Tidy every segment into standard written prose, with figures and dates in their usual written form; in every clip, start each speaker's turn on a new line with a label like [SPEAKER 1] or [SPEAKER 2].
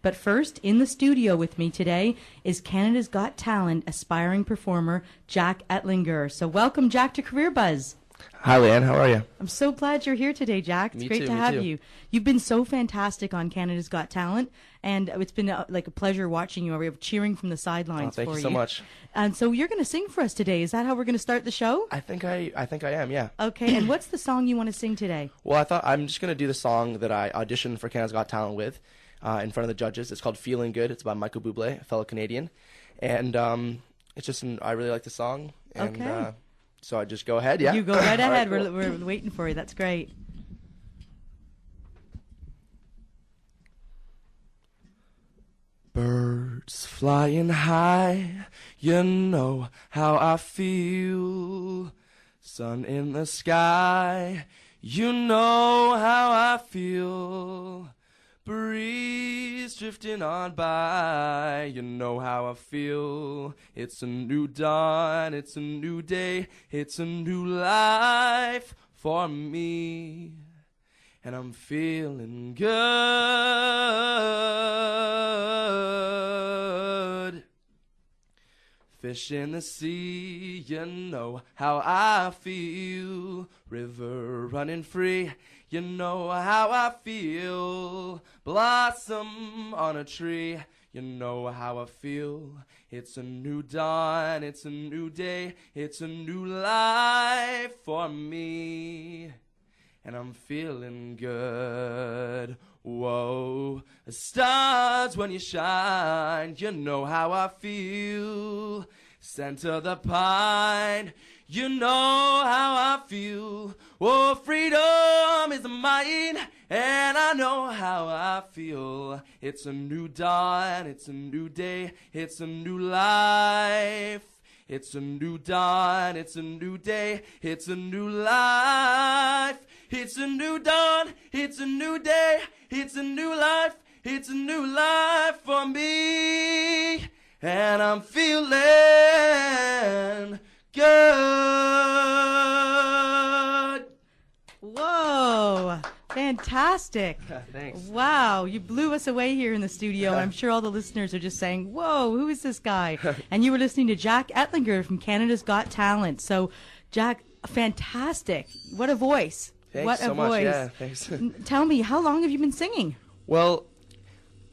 [SPEAKER 1] But first, in the studio with me today is Canada's Got Talent aspiring performer Jack Ettlinger. So welcome, Jack, to Career Buzz.
[SPEAKER 2] Hi, Leanne. How are you?
[SPEAKER 1] I'm so glad you're here today, Jack. It's great to have you. You've been so fantastic on Canada's Got Talent, and it's been a pleasure watching you. We're cheering from the sidelines for you.
[SPEAKER 2] Thank you so much.
[SPEAKER 1] And so you're going to sing for us today. Is that how we're going to start the show?
[SPEAKER 2] I think I am. Yeah.
[SPEAKER 1] Okay. And what's the song you want to sing today?
[SPEAKER 2] Well, I thought I'm just going to do the song that I auditioned for Canada's Got Talent with, in front of the judges. It's called "Feeling Good." It's by Michael Bublé, a fellow Canadian, and it's just I really like the song. And,
[SPEAKER 1] okay.
[SPEAKER 2] So I just go ahead, yeah?
[SPEAKER 1] You go right ahead.
[SPEAKER 2] Right, cool.
[SPEAKER 1] We're waiting for you. That's great.
[SPEAKER 2] Birds flying high, you know how I feel. Sun in the sky, you know how I feel. Breeze drifting on by, you know how I feel. It's a new dawn, it's a new day, it's a new life for me. And I'm feeling good. Fish in the sea, you know how I feel. River running free, you know how I feel. Blossom on a tree, you know how I feel. It's a new dawn, it's a new day, it's a new life for me. And I'm feeling good. Whoa, the stars when you shine, you know how I feel. Scent of the pine, you know how I feel. Oh, freedom is mine, and I know how I feel. It's a new dawn, it's a new day, it's a new life. It's a new dawn, it's a new day, it's a new life. It's a new dawn, it's a new day, it's a new life, it's a new life for me. And I'm feeling good.
[SPEAKER 1] Whoa, fantastic.
[SPEAKER 2] Thanks.
[SPEAKER 1] Wow, you blew us away here in the studio. I'm sure all the listeners are just saying, whoa, who is this guy? And you were listening to Jack Ettlinger from Canada's Got Talent. So, Jack, fantastic. What a voice.
[SPEAKER 2] Thanks
[SPEAKER 1] what
[SPEAKER 2] so
[SPEAKER 1] a
[SPEAKER 2] much.
[SPEAKER 1] voice.
[SPEAKER 2] Yeah, thanks.
[SPEAKER 1] Tell me, how long have you been singing?
[SPEAKER 2] Well,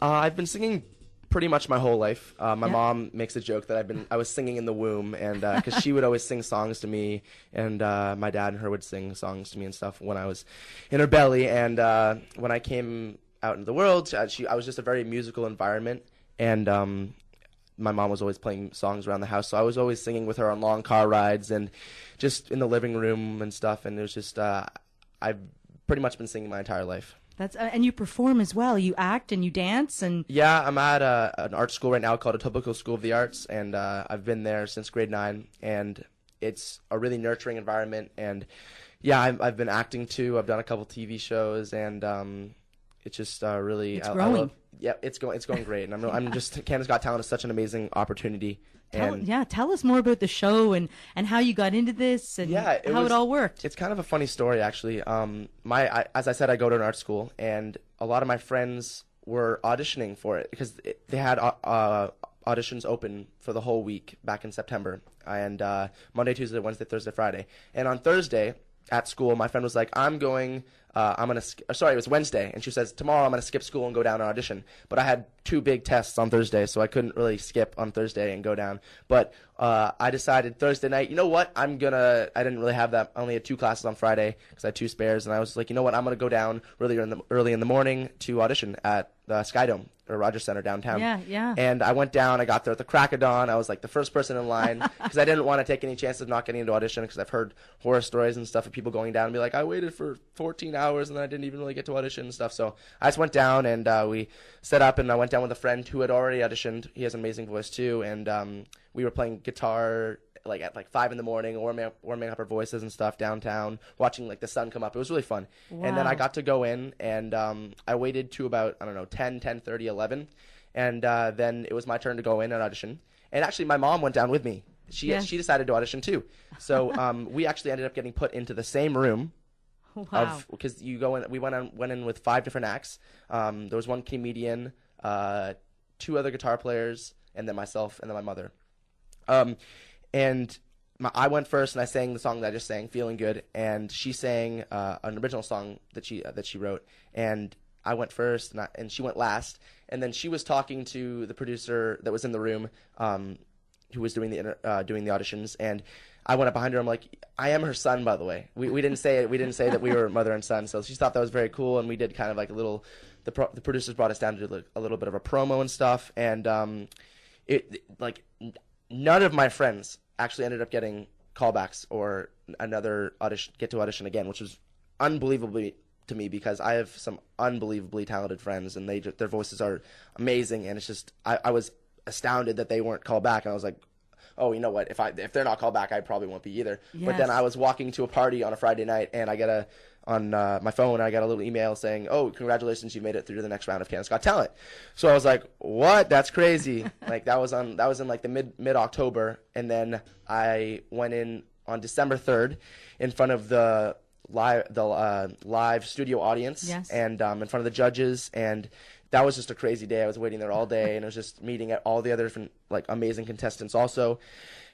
[SPEAKER 2] I've been singing pretty much my whole life. My mom makes a joke that I was singing in the womb, and because she would always sing songs to me, and my dad and her would sing songs to me and stuff when I was in her belly. And when I came out into the world, I was just a very musical environment, and my mom was always playing songs around the house, so I was always singing with her on long car rides and just in the living room and stuff. And it was just I've pretty much been singing my entire life.
[SPEAKER 1] That's and you perform as well. You act and you dance and.
[SPEAKER 2] Yeah, I'm at an art school right now called Etobicoke School of the Arts, and I've been there since grade 9, and it's a really nurturing environment. And yeah, I've been acting too. I've done a couple TV shows, and it's just really.
[SPEAKER 1] It's growing.
[SPEAKER 2] It's going great, and I'm just Canada's Got Talent is such an amazing opportunity.
[SPEAKER 1] Tell us more about the show and how you got into this and how it all worked.
[SPEAKER 2] It's kind of a funny story, actually. As I said, I go to an art school, and a lot of my friends were auditioning for it because they had auditions open for the whole week back in September, and Monday, Tuesday, Wednesday, Thursday, Friday. And on Thursday at school, my friend was like, it was Wednesday, and she says, tomorrow I'm going to skip school and go down and audition. But I had 2 big tests on Thursday, so I couldn't really skip on Thursday and go down. But I decided Thursday night, you know what, I didn't really have that, I only had 2 classes on Friday because I had 2 spares, and I was like, you know what, I'm going to go down early in the morning to audition at the Skydome, or Rogers Center downtown.
[SPEAKER 1] Yeah.
[SPEAKER 2] And I went down, I got there at the crack of dawn. I was like the first person in line because I didn't want to take any chances of not getting into audition because I've heard horror stories and stuff of people going down and be like, I waited for 14 hours and then I didn't even really get to audition and stuff. So I just went down and we set up, and I went down with a friend who had already auditioned. He has an amazing voice too. And we were playing guitar at 5 in the morning, warming up our voices and stuff downtown, watching the sun come up. It was really fun.
[SPEAKER 1] Wow.
[SPEAKER 2] And then I got to go in, and I waited to about 10:30, 11, and then it was my turn to go in and audition. And actually, my mom went down with me. She decided to audition too. So we actually ended up getting put into the same room.
[SPEAKER 1] Wow.
[SPEAKER 2] Because you go in, we went in with 5 different acts. There was one comedian, 2 other guitar players, and then myself, and then my mother. I went first, and I sang the song that I just sang, "Feeling Good," and she sang an original song that she wrote, and I went first, and she went last, and then she was talking to the producer that was in the room, who was doing the auditions, and I went up behind her. I'm like, "I am her son, by the way." We didn't say it. We didn't say that we were mother and son. So she thought that was very cool, and we did kind of like a little. The producers brought us down to do a little bit of a promo and stuff, and none of my friends actually ended up getting callbacks or another audition again, which was unbelievably to me, because I have some unbelievably talented friends, and their voices are amazing, and it's just I was astounded that they weren't called back, and I was like, oh, you know what, if they're not called back, I probably won't be either.
[SPEAKER 1] Yes.
[SPEAKER 2] But then I was walking to a party on a Friday night, and I got on my phone, I got a little email saying, "Oh, congratulations, you made it through to the next round of Canada's Got Talent." So I was like, "What? That's crazy!" Like that was in like the mid October, and then I went in on December 3rd in front of the live studio audience,
[SPEAKER 1] yes.
[SPEAKER 2] and in front of the judges, and that was just a crazy day. I was waiting there all day, and I was just meeting at all the other different like amazing contestants also.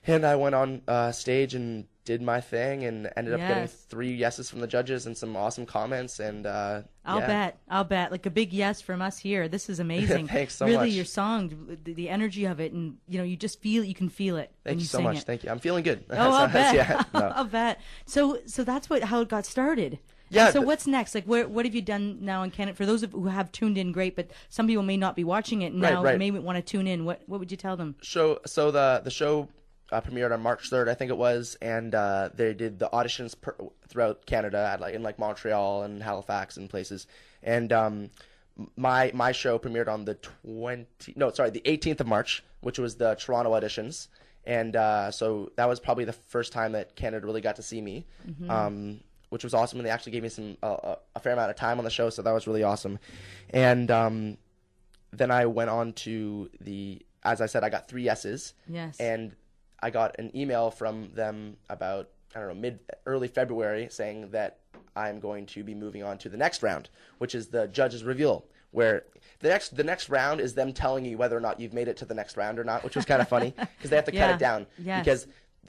[SPEAKER 2] And I went on stage and did my thing, and ended up getting 3 yeses from the judges and some awesome comments. And
[SPEAKER 1] I'll bet, like a big yes from us here. This is amazing.
[SPEAKER 2] Thanks so
[SPEAKER 1] much. Really,
[SPEAKER 2] much.
[SPEAKER 1] your song, the energy of it, and you just you can feel it.
[SPEAKER 2] Thank you so much. Thank you. I'm feeling good.
[SPEAKER 1] Oh, I'll bet.
[SPEAKER 2] Yeah, no.
[SPEAKER 1] I'll bet. So that's how it got started.
[SPEAKER 2] Yeah.
[SPEAKER 1] And so what's next? Like, what have you done now in Canada? For those who have tuned in, great, but some people may not be watching it now.
[SPEAKER 2] Right.
[SPEAKER 1] May want to tune in. What would you tell them?
[SPEAKER 2] So the show premiered on March 3rd, I think it was, and they did the auditions throughout Canada in Montreal and Halifax and places. And my show premiered on the 18th of March, which was the Toronto auditions. And so that was probably the first time that Canada really got to see me. Mm-hmm. Which was awesome, and they actually gave me a fair amount of time on the show, so that was really awesome. And then I went on to as I said, I got 3 yeses.
[SPEAKER 1] Yes.
[SPEAKER 2] And I got an email from them about, I don't know, early February, saying that I'm going to be moving on to the next round, which is the judges reveal, where the next round is them telling you whether or not you've made it to the next round or not, which was kind of funny, because they have to cut it down.
[SPEAKER 1] Yes.
[SPEAKER 2] Because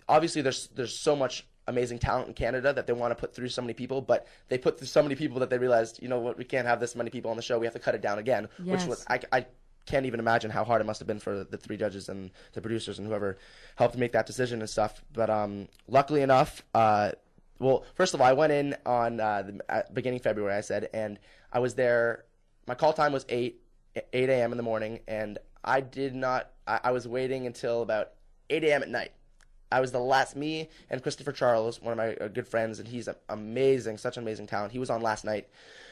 [SPEAKER 2] obviously there's so much amazing talent in Canada that they want to put through so many people, but they put through so many people that they realized, you know what, we can't have this many people on the show, we have to cut it down again.
[SPEAKER 1] Yes.
[SPEAKER 2] Which was, I can't even imagine how hard it must have been for the 3 judges and the producers and whoever helped make that decision and stuff. But luckily enough, well, first of all, I went in on beginning February, I said, and I was there. My call time was 8 a.m. in the morning, and I was waiting until about 8 a.m. at night. I was the last, me and Christopher Charles, one of my good friends, and he's amazing, such an amazing talent. He was on last night.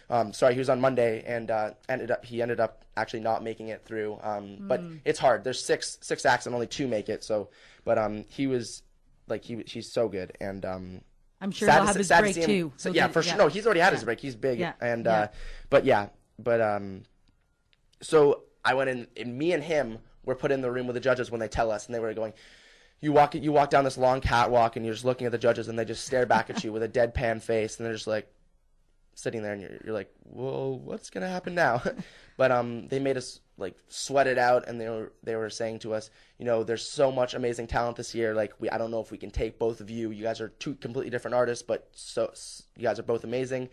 [SPEAKER 2] He was on Monday, and he ended up actually not making it through. But it's hard. There's six acts and only 2 make it. So, but he was like he's so good, and
[SPEAKER 1] I'm sure he'll have his break too.
[SPEAKER 2] So, yeah, for sure. No, he's already had his break. He's big, and so I went in, and me and him were put in the room with the judges when they tell us, and they were going, You walk down this long catwalk, and you're just looking at the judges, and they just stare back at you with a deadpan face, and they're just like sitting there, and you're like, well, what's gonna happen now? But they made us like sweat it out, and they were saying to us, there's so much amazing talent this year. Like I don't know if we can take both of you. You guys are 2 completely different artists, but you guys are both amazing.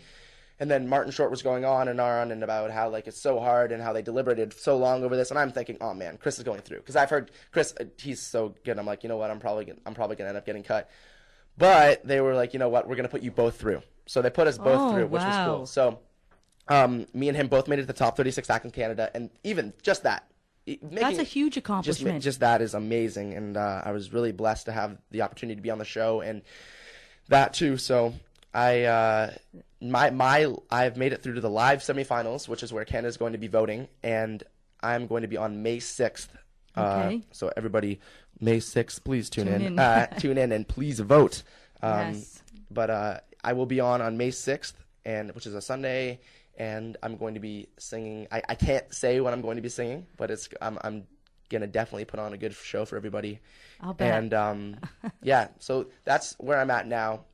[SPEAKER 2] And then Martin Short was going on and about how like it's so hard and how they deliberated so long over this. And I'm thinking, oh man, Chris is going through, because I've heard Chris, he's so good. I'm like, you know what, I'm probably gonna end up getting cut. But they were like, you know what, we're gonna put you both through. So they put us both through, which was cool. So me and him both made it to the top 36 act in Canada, and even just that.
[SPEAKER 1] That's a huge accomplishment.
[SPEAKER 2] Just that is amazing, and I was really blessed to have the opportunity to be on the show and that too. So I've made it through to the live semifinals, which is where Canada is going to be voting, and I'm going to be on May 6th.
[SPEAKER 1] Okay.
[SPEAKER 2] So everybody, May 6th, please tune in. Tune in and please vote.
[SPEAKER 1] Yes.
[SPEAKER 2] But I will be on May 6th, which is a Sunday, and I'm going to be singing. I can't say what I'm going to be singing, but I'm gonna definitely put on a good show for everybody.
[SPEAKER 1] I'll bet.
[SPEAKER 2] And yeah, so that's where I'm at now.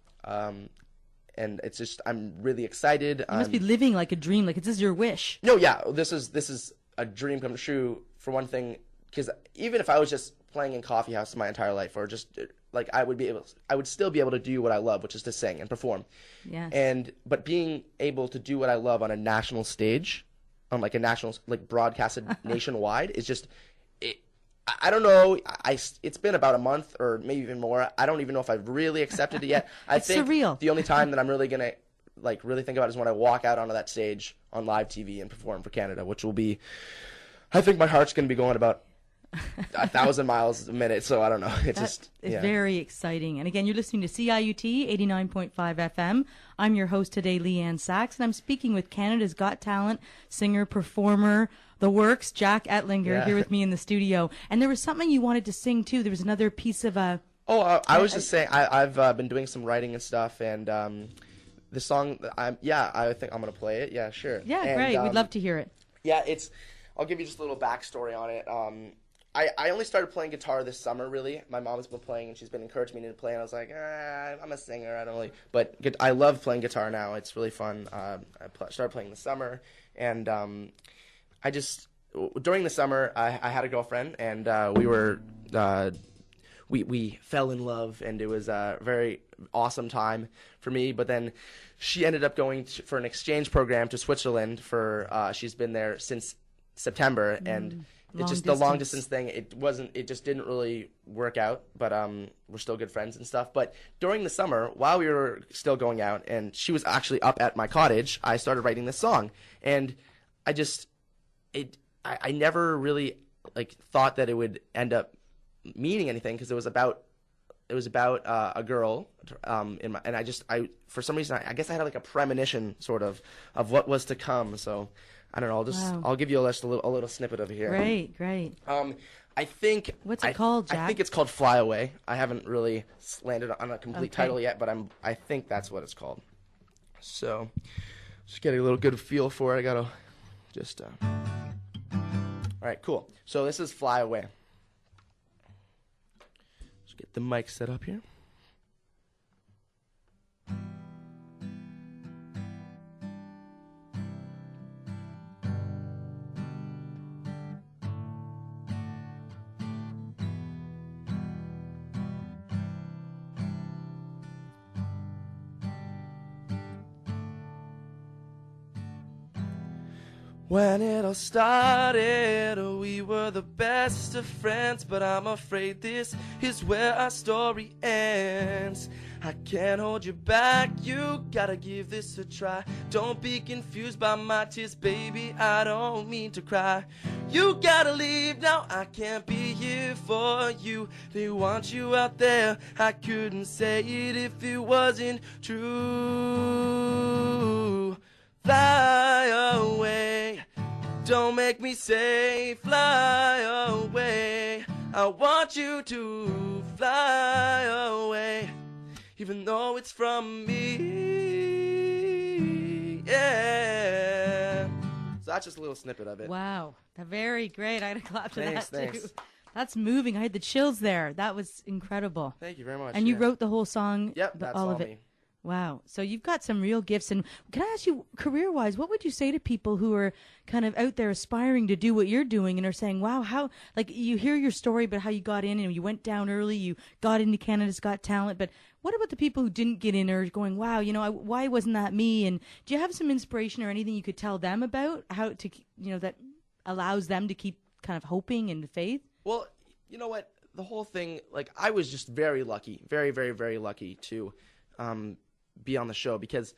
[SPEAKER 2] And it's just, I'm really excited.
[SPEAKER 1] You must be living like a dream. Like this is your wish.
[SPEAKER 2] No, yeah, this is a dream come true for one thing, because even if I was just playing in coffee houses my entire life, or just like I would still be able to do what I love, which is to sing and perform.
[SPEAKER 1] Yes.
[SPEAKER 2] But being able to do what I love on a national stage, on like a national, like broadcasted nationwide, is just I don't know. It's been about a month or maybe even more. I don't even know if I've really accepted it yet. I think
[SPEAKER 1] surreal.
[SPEAKER 2] The only time that I'm really gonna really think about it is when I walk out onto that stage on live TV and perform for Canada, which will be, I think my heart's gonna be going about 1,000 miles a minute. So I don't know. It's
[SPEAKER 1] very exciting. And again, you're listening to CIUT 89.5 FM. I'm your host today, Leanne Sachs, and I'm speaking with Canada's Got Talent singer, performer, the works, Jack Ettlinger, here with me in the studio. And there was something you wanted to sing too. There was another piece of a.
[SPEAKER 2] I was just saying I've been doing some writing and stuff, and the song I think I'm gonna play it. Yeah, sure.
[SPEAKER 1] Yeah, great. We'd love to hear it.
[SPEAKER 2] Yeah, I'll give you just a little backstory on it. I only started playing guitar this summer, really. My mom's been playing, and she's been encouraging me to play, and I was like, I'm a singer. I don't really... But I love playing guitar now. It's really fun. I started playing this summer, and during the summer, I had a girlfriend, and we fell in love, and it was a very awesome time for me. But then she ended up going for an exchange program to Switzerland she's been there since September, and... the long distance thing, it just didn't really work out, but we're still good friends and stuff. But during the summer, while we were still going out and she was actually up at my cottage, I started writing this song. And I never really thought that it would end up meaning anything, because it was about a girl, for some reason I guess I had a premonition sort of what was to come. So I don't know. I'll give you a little snippet of it here.
[SPEAKER 1] Great.
[SPEAKER 2] I think.
[SPEAKER 1] What's it called, Jack?
[SPEAKER 2] I think it's called "Fly Away." I haven't really landed on a complete title yet, but I think that's what it's called. So, just getting a little good feel for it. I gotta just. All right, cool. So this is "Fly Away." Just get the mic set up here. When it all started, we were the best of friends, but I'm afraid this is where our story ends. I can't hold you back, you gotta give this a try. Don't be confused by my tears, baby, I don't mean to cry. You gotta leave now, I can't be here for you. They want you out there, I couldn't say it if it wasn't true. Fly away, don't make me say fly away. I want you to fly away, even though it's from me. Yeah. So that's just a little snippet of it.
[SPEAKER 1] Wow, very great. I gotta clap to
[SPEAKER 2] Thanks.
[SPEAKER 1] too. That's moving. I had the chills there. That was incredible.
[SPEAKER 2] Thank you very much.
[SPEAKER 1] And you wrote the whole song.
[SPEAKER 2] Yep, that's
[SPEAKER 1] all of it.
[SPEAKER 2] me.
[SPEAKER 1] Wow. So you've got some real gifts. And can I ask you, career-wise, what would you say to people who are kind of out there aspiring to do what you're doing and are saying, wow, how, you hear your story about how you got in and you went down early, you got into Canada's Got Talent, but what about the people who didn't get in or going, wow, why wasn't that me? And do you have some inspiration or anything you could tell them about how to, that allows them to keep kind of hoping and faith?
[SPEAKER 2] Well, you know what? The whole thing, I was just very lucky, very, very, very lucky to be on the show, because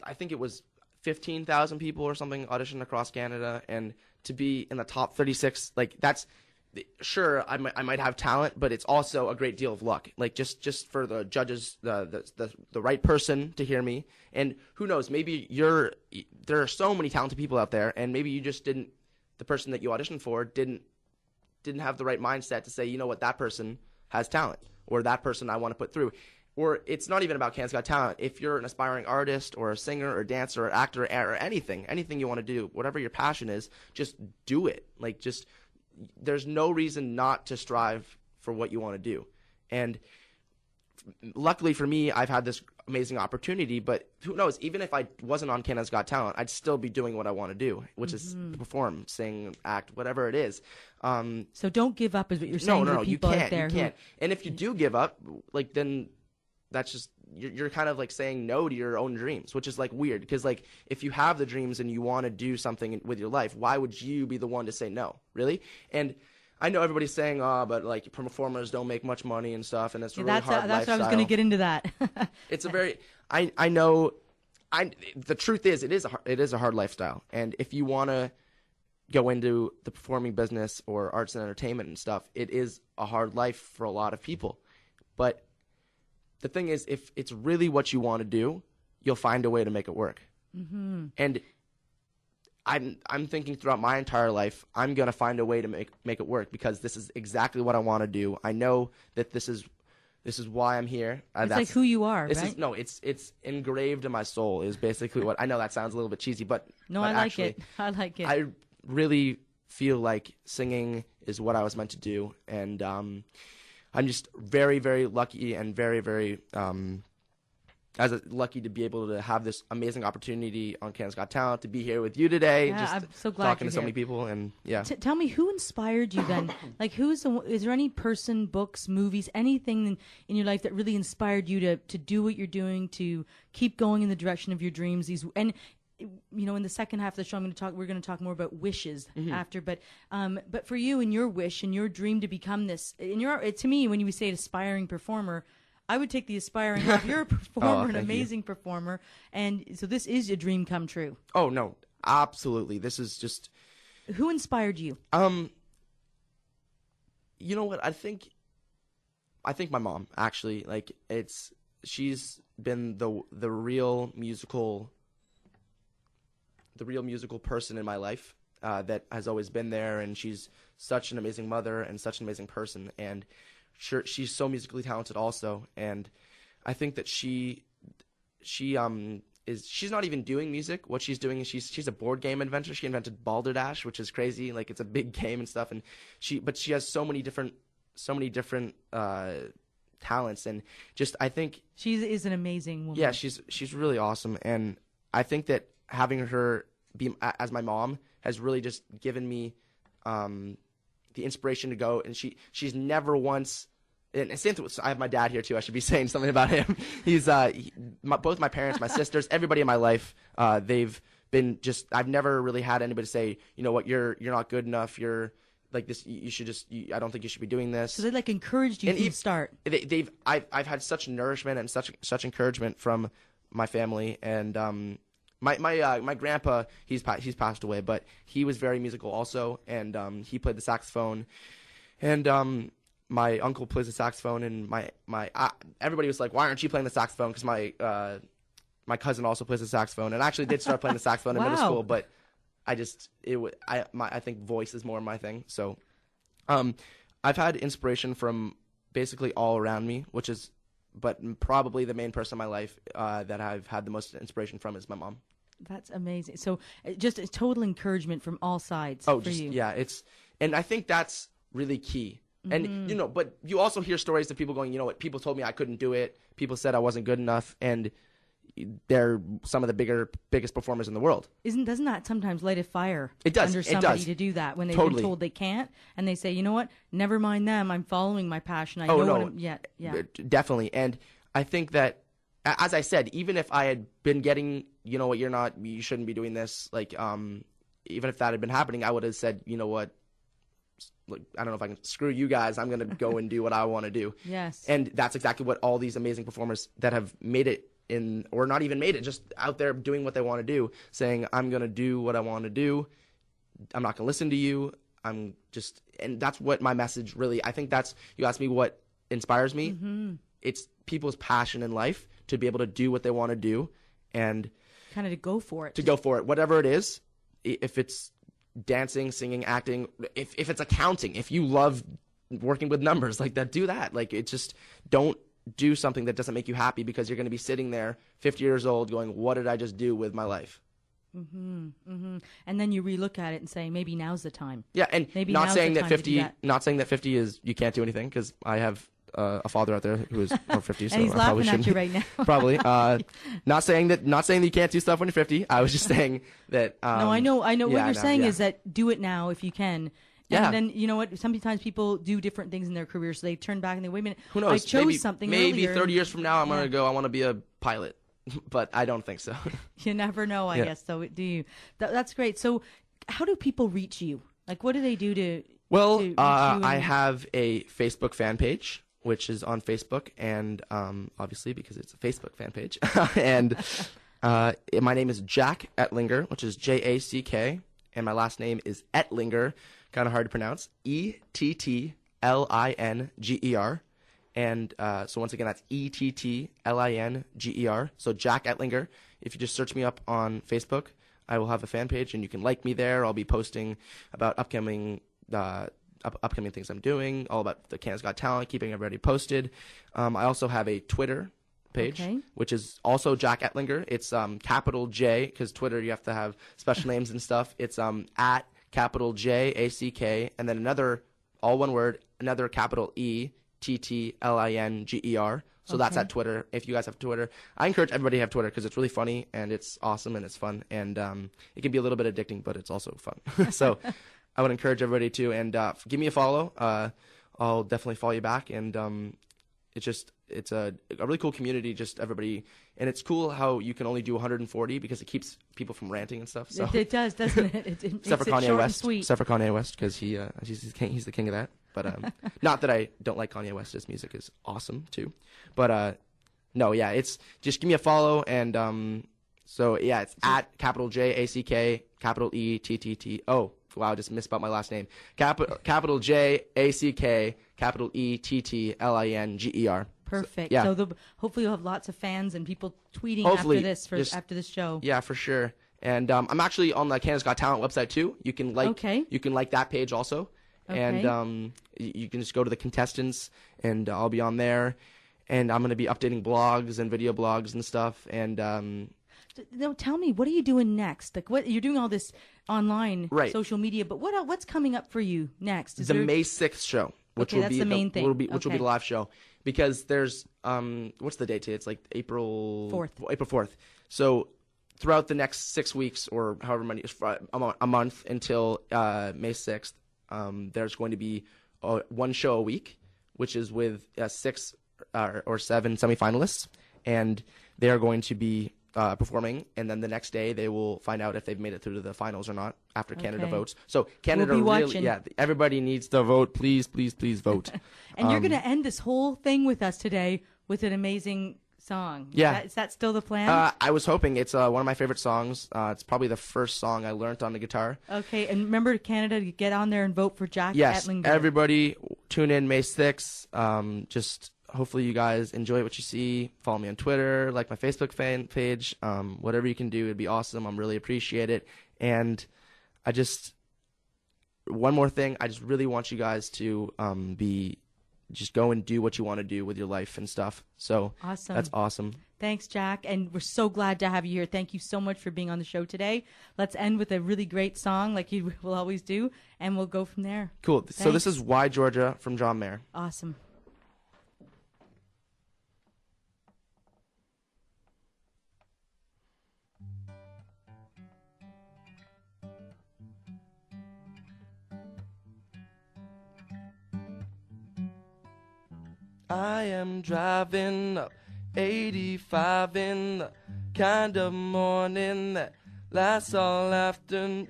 [SPEAKER 2] I think it was 15,000 people or something auditioned across Canada, and to be in the top 36, that's sure I might have talent, but it's also a great deal of luck. Just for the judges, the right person to hear me, and who knows, maybe there are so many talented people out there, and maybe you just the person that you auditioned for didn't have the right mindset to say, you know what, that person has talent, or that person I want to put through. Or it's not even about Canada's Got Talent. If you're an aspiring artist or a singer or dancer or actor or anything you want to do, whatever your passion is, just do it. There's no reason not to strive for what you want to do. And luckily for me, I've had this amazing opportunity, but who knows, even if I wasn't on Canada's Got Talent, I'd still be doing what I want to do, which is perform, sing, act, whatever it is.
[SPEAKER 1] So don't give up is what you're saying to the people out there.
[SPEAKER 2] You can't. And if you do give up, like, then that's just, you're kind of like saying no to your own dreams, which is like weird, because like if you have the dreams and you want to do something with your life, why would you be the one to say no, really? And I know everybody's saying, but like performers don't make much money and stuff, and it's a really hard lifestyle.
[SPEAKER 1] That's what I was going to get into that.
[SPEAKER 2] It's a very, I know, the truth is, it is a hard lifestyle, and if you want to go into the performing business or arts and entertainment and stuff, it is a hard life for a lot of people. But the thing is, if it's really what you want to do, you'll find a way to make it work. Mm-hmm. And I'm thinking throughout my entire life, I'm going to find a way to make it work, because this is exactly what I want to do. I know that this is why I'm here.
[SPEAKER 1] It's like who you are, right?
[SPEAKER 2] It's engraved in my soul, is basically what, I know that sounds a little bit cheesy, but
[SPEAKER 1] no, I like it. I like it.
[SPEAKER 2] I really feel like singing is what I was meant to do. And I'm just very, very lucky and very, very lucky to be able to have this amazing opportunity on Canada's Got Talent, to be here with you today.
[SPEAKER 1] Yeah,
[SPEAKER 2] just
[SPEAKER 1] I'm so glad
[SPEAKER 2] talking
[SPEAKER 1] you're
[SPEAKER 2] to so
[SPEAKER 1] here.
[SPEAKER 2] many people, and yeah.
[SPEAKER 1] Tell me, who inspired you then? Like, is there any person, books, movies, anything in your life that really inspired you to do what you're doing, to keep going in the direction of your dreams? And you know, in the second half of the show, we're going to talk more about wishes after. But for you and your wish and your dream to become this, to me, when you say aspiring performer, I would take the aspiring off. You're a performer, an amazing performer, and so this is a dream come true.
[SPEAKER 2] Oh no, absolutely. This is just.
[SPEAKER 1] Who inspired you?
[SPEAKER 2] You know what? I think my mom, actually. Like, she's been the real musical person in my life, that has always been there, and she's such an amazing mother and such an amazing person, and sure, she's so musically talented also. And I think that she's not even doing music. What she's doing is she's a board game inventor. She invented Balderdash, which is crazy. Like, it's a big game and stuff, and she has so many different talents, and just, I think
[SPEAKER 1] she is an amazing woman.
[SPEAKER 2] Yeah, she's really awesome, and I think that having her be as my mom has really just given me the inspiration to go. And she's never once. And same thing, I have my dad here too. I should be saying something about him. He's both my parents, my sisters, everybody in my life. They've been just. I've never really had anybody say, you know what, you're not good enough. You're like this. You should just. I don't think you should be doing this.
[SPEAKER 1] So they like encouraged you from the start.
[SPEAKER 2] I've had such nourishment and such encouragement from my family, and my grandpa, he's passed away, but he was very musical also, and he played the saxophone, and my uncle plays the saxophone, and everybody was like, why aren't you playing the saxophone? Because my cousin also plays the saxophone, and I actually did start playing the saxophone in middle school, but I think voice is more my thing. So I've had inspiration from basically all around me, but probably the main person in my life that I've had the most inspiration from is my mom.
[SPEAKER 1] That's amazing. So just a total encouragement from all sides for you.
[SPEAKER 2] Yeah, and I think that's really key. And, you know, but you also hear stories of people going, you know what, people told me I couldn't do it. People said I wasn't good enough. And they're some of the biggest performers in the world.
[SPEAKER 1] Doesn't that sometimes light a fire
[SPEAKER 2] under
[SPEAKER 1] somebody to do that when they've been told they can't, and they say, you know what, never mind them, I'm following my passion. Yeah.
[SPEAKER 2] Definitely. And I think that, as I said, even if I had been getting, you know what, you shouldn't be doing this, like, even if that had been happening, I would have said, you know what, like, I don't know if I can screw you guys. I'm going to go and do what I want to do.
[SPEAKER 1] Yes.
[SPEAKER 2] And that's exactly what all these amazing performers that have made it or not even made it, just out there doing what they want to do, saying, I'm going to do what I want to do. I'm not going to listen to you. And that's what my message really, I think you asked me what inspires me. Mm-hmm. It's people's passion in life to be able to do what they want to do and
[SPEAKER 1] kind of to go for it.
[SPEAKER 2] Whatever it is. If it's dancing, singing, acting, if it's accounting, if you love working with numbers like that, do that. Like, it's just, don't do something that doesn't make you happy, because you're going to be sitting there 50 years old going, what did I just do with my life?
[SPEAKER 1] Mm-hmm, mm-hmm. And then you relook at it and say, maybe now's the time.
[SPEAKER 2] Yeah, and
[SPEAKER 1] maybe
[SPEAKER 2] not saying that 50
[SPEAKER 1] that.
[SPEAKER 2] Not saying that 50 is you can't do anything, because I have a father out there who is over 50, so
[SPEAKER 1] And he's
[SPEAKER 2] I probably
[SPEAKER 1] laughing at
[SPEAKER 2] shouldn't.
[SPEAKER 1] you right now.
[SPEAKER 2] Probably. Not saying that you can't do stuff when you're 50. I was just saying that.
[SPEAKER 1] No, I know. What
[SPEAKER 2] yeah,
[SPEAKER 1] you're saying
[SPEAKER 2] yeah.
[SPEAKER 1] is that do it now if you can.
[SPEAKER 2] Yeah.
[SPEAKER 1] And then, you know what? Sometimes people do different things in their career, so they turn back and they, wait a minute,
[SPEAKER 2] Who knows?
[SPEAKER 1] I chose
[SPEAKER 2] maybe,
[SPEAKER 1] something
[SPEAKER 2] maybe
[SPEAKER 1] earlier.
[SPEAKER 2] 30 years from now, I'm
[SPEAKER 1] Yeah.
[SPEAKER 2] going to go, I want to be a pilot. But I don't think so.
[SPEAKER 1] You never know, I
[SPEAKER 2] Yeah.
[SPEAKER 1] guess, though, do you? That's great. So how do people reach you? Like, what do they do to
[SPEAKER 2] Well,
[SPEAKER 1] to reach you
[SPEAKER 2] I
[SPEAKER 1] and-
[SPEAKER 2] have a Facebook fan page, which is on Facebook, and obviously because it's a Facebook fan page. And my name is Jack Ettlinger, which is Jack, and my last name is Ettlinger, kind of hard to pronounce, Ettlinger. And so once again, that's Ettlinger. So Jack Ettlinger. If you just search me up on Facebook, I will have a fan page, and you can like me there. I'll be posting about upcoming things I'm doing, all about the Canada's Got Talent, keeping everybody posted. I also have a Twitter page, which is also Jack Ettlinger. It's capital J, because Twitter you have to have special names and stuff. It's at capital JACK, and then another, all one word, another capital ETTLINGER. So that's at Twitter. If you guys have Twitter, I encourage everybody to have Twitter because it's really funny and it's awesome and it's fun, and it can be a little bit addicting, but it's also fun. So I would encourage everybody to, and give me a follow. I'll definitely follow you back, and it's a really cool community, just everybody, and it's cool how you can only do 140 because it keeps people from ranting and stuff. So
[SPEAKER 1] it does, doesn't it? It
[SPEAKER 2] except for
[SPEAKER 1] makes it
[SPEAKER 2] Kanye
[SPEAKER 1] short
[SPEAKER 2] West,
[SPEAKER 1] and sweet.
[SPEAKER 2] except for Kanye West, because he's the king of that. But not that I don't like Kanye West. His music is awesome too. But no, yeah, it's just give me a follow, and so yeah, it's at capital JACK, capital ETTT. Oh wow, I just misspelled my last name. Capital JACK, capital ETTLINGER.
[SPEAKER 1] Perfect.
[SPEAKER 2] So, yeah.
[SPEAKER 1] So hopefully you'll have lots of fans and people tweeting
[SPEAKER 2] Hopefully,
[SPEAKER 1] after this show.
[SPEAKER 2] Yeah, for sure. And I'm actually on the Canada's Got Talent website too. You can like that page also.
[SPEAKER 1] Okay.
[SPEAKER 2] And you can just go to the contestants, and I'll be on there. And I'm going to be updating blogs and video blogs and stuff. And
[SPEAKER 1] No, tell me, what are you doing next? Like, what you're doing all this online, social media, but what's coming up for you next?
[SPEAKER 2] Is the May 6th show, which will
[SPEAKER 1] that's
[SPEAKER 2] be
[SPEAKER 1] the main thing.
[SPEAKER 2] Which will be the live show, because there's what's the date today? It's like April
[SPEAKER 1] 4th.
[SPEAKER 2] April 4th. So throughout the next 6 weeks, or however many, a month until May 6th, there's going to be one show a week, which is with 6 or 7 semifinalists, and they are going to be performing, and then the next day they will find out if they've made it through to the finals or not after Canada votes. So Canada
[SPEAKER 1] We'll be watching.
[SPEAKER 2] everybody needs to vote. Please, please, please vote.
[SPEAKER 1] And you're going to end this whole thing with us today with an amazing song. Is that still the plan?
[SPEAKER 2] I was hoping. It's one of my favorite songs. It's probably the first song I learned on the guitar.
[SPEAKER 1] Okay, and remember, Canada, to get on there and vote for Jack Ettlinger.
[SPEAKER 2] Everybody tune in May 6th. Just hopefully you guys enjoy what you see. Follow me on Twitter, like my Facebook fan page. Whatever you can do, it'd be awesome. I'm really appreciate it. And one more thing, I just really want you guys to just go and do what you want to do with your life and stuff. So
[SPEAKER 1] awesome.
[SPEAKER 2] That's awesome.
[SPEAKER 1] Thanks, Jack. And we're so glad to have you here. Thank you so much for being on the show today. Let's end with a really great song like you will always do, and we'll go from there.
[SPEAKER 2] Cool.
[SPEAKER 1] Thanks.
[SPEAKER 2] So this is Why Georgia from John Mayer.
[SPEAKER 1] Awesome.
[SPEAKER 2] I am driving up 85 in the kind of morning that lasts all afternoon.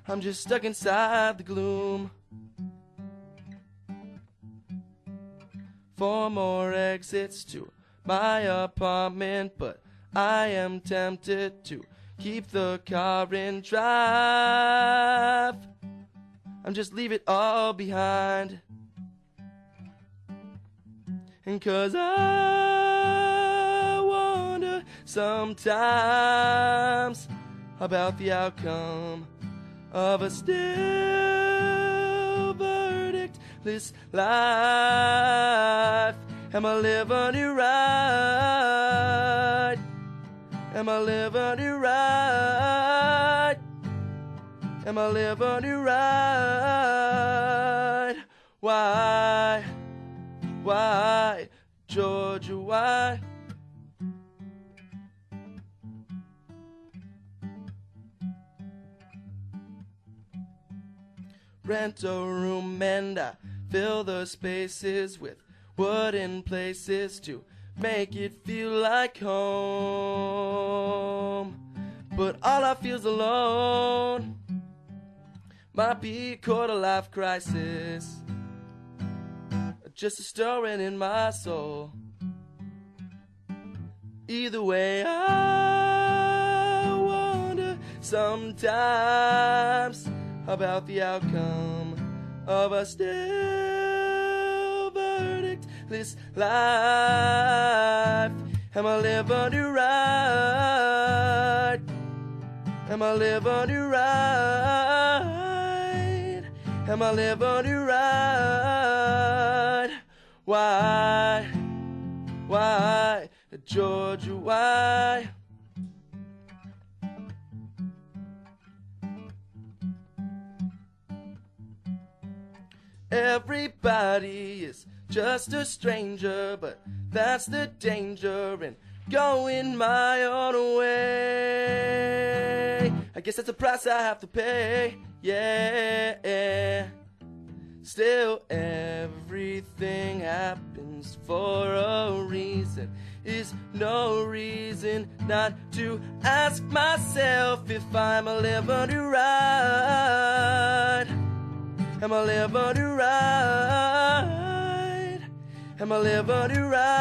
[SPEAKER 2] I'm just stuck inside the gloom. 4 more exits to my apartment, but I am tempted to keep the car in drive. I'm just leave it all behind. And 'cause I wonder sometimes about the outcome of a still verdictless life. Am I living it right? Am I living it right? Am I living it right? Why, Georgia, why? Rent a room and I fill the spaces with wooden places to make it feel like home. But all I feel's alone. Might be a quarter-life crisis, just a stirring in my soul. Either way, I wonder sometimes about the outcome of a still verdictless life. Am I living it right? Am I living it right? Am I living it right? Why, Georgia, why? Everybody is just a stranger, but that's the danger in going my own way. I guess that's a price I have to pay, yeah. Still, everything happens for a reason. Is no reason not to ask myself if I'm a living it right. Am I living it right? Am I living it right?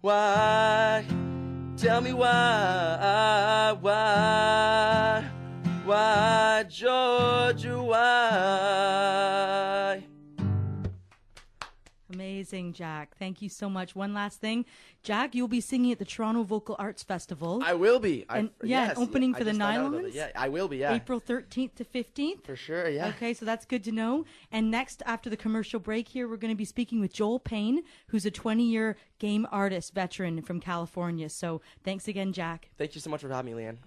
[SPEAKER 2] Why? Tell me why, Georgia, why?
[SPEAKER 1] Amazing, Jack. Thank you so much. One last thing. Jack, you'll be singing at the Toronto Vocal Arts Festival.
[SPEAKER 2] I will be.
[SPEAKER 1] Opening for the Nylons.
[SPEAKER 2] Yeah, I will be, yeah.
[SPEAKER 1] April 13th to 15th.
[SPEAKER 2] For sure, yeah.
[SPEAKER 1] Okay, so that's good to know. And next, after the commercial break here, we're going to be speaking with Joel Payne, who's a 20-year game artist veteran from California. So thanks again, Jack.
[SPEAKER 2] Thank you so much for having me, Leanne.